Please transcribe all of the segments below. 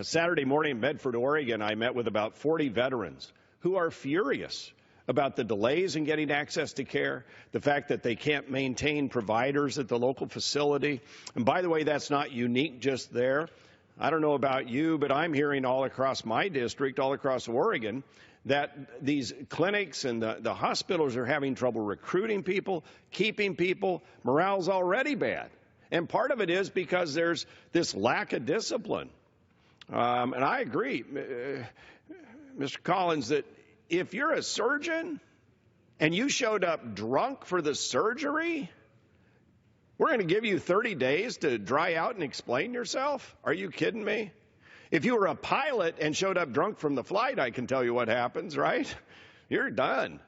Saturday morning in Medford, Oregon, I met with about 40 veterans who are furious about the delays in getting access to care, the fact that they can't maintain providers at the local facility. And by the way, that's not unique just there. I don't know about you, but I'm hearing all across my district, all across Oregon, that these clinics and the hospitals are having trouble recruiting people, keeping people. Morale's already bad. And part of it is because there's this lack of discipline. And I agree, Mr. Collins, that if you're a surgeon and you showed up drunk for the surgery, we're going to give you 30 days to dry out and explain yourself? Are you kidding me? If you were a pilot and showed up drunk from the flight, I can tell you what happens, right? You're done.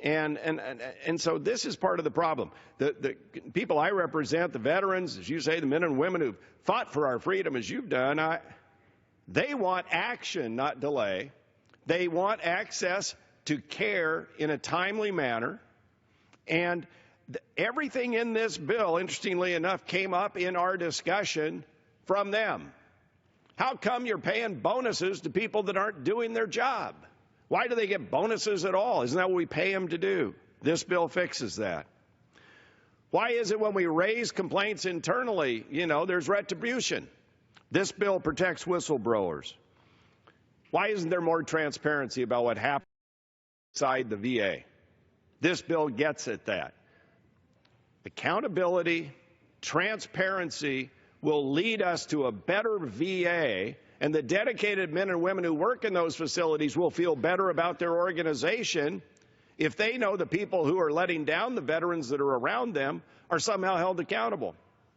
And so this is part of the problem. The people I represent, the veterans, as you say, the men and women who've fought for our freedom as you've done, they want action, not delay. They want access to care in a timely manner. And everything in this bill, interestingly enough, came up in our discussion from them. How come you're paying bonuses to people that aren't doing their job? Why do they get bonuses at all? Isn't that what we pay them to do? This bill fixes that. Why is it when we raise complaints internally, there's retribution? This bill protects whistleblowers. Why isn't there more transparency about what happens inside the VA? This bill gets at that. Accountability, transparency will lead us to a better VA, and the dedicated men and women who work in those facilities will feel better about their organization if they know the people who are letting down the veterans that are around them are somehow held accountable.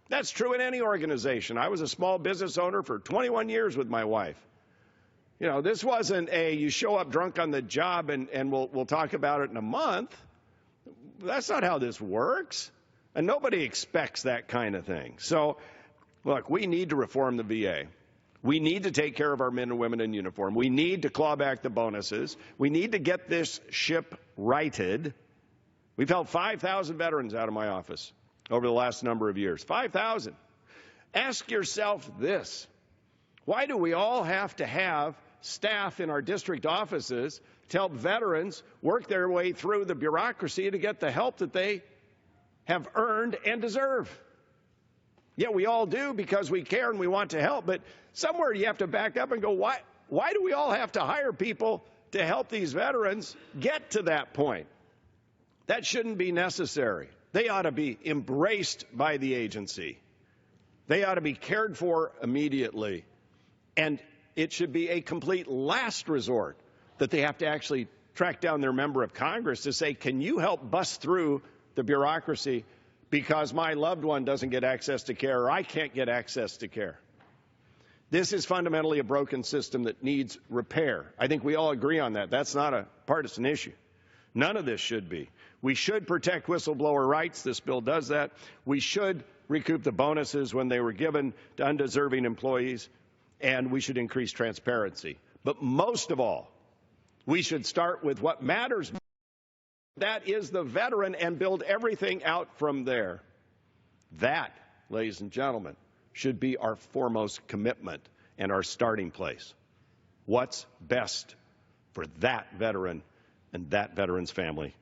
That's true in any organization. I was a small business owner for 21 years with my wife. This wasn't you show up drunk on the job and we'll talk about it in a month. That's not how this works. And nobody expects that kind of thing. So, look, we need to reform the VA. We need to take care of our men and women in uniform. We need to claw back the bonuses. We need to get this ship righted. We've helped 5,000 veterans out of my office over the last number of years. 5,000. Ask yourself this. Why do we all have to have staff in our district offices to help veterans work their way through the bureaucracy to get the help that they have earned and deserve? Yeah, we all do because we care and we want to help, but somewhere you have to back up and go, why do we all have to hire people to help these veterans get to that point? That shouldn't be necessary. They ought to be embraced by the agency. They ought to be cared for immediately. And it should be a complete last resort that they have to actually track down their member of Congress to say, can you help bust through the bureaucracy because my loved one doesn't get access to care or I can't get access to care? This is fundamentally a broken system that needs repair. I think we all agree on that. That's not a partisan issue. None of this should be. We should protect whistleblower rights. This bill does that. We should recoup the bonuses when they were given to undeserving employees, and we should increase transparency. But most of all, we should start with what matters. That is the veteran, and build everything out from there. That, ladies and gentlemen, should be our foremost commitment and our starting place. What's best for that veteran and that veteran's family?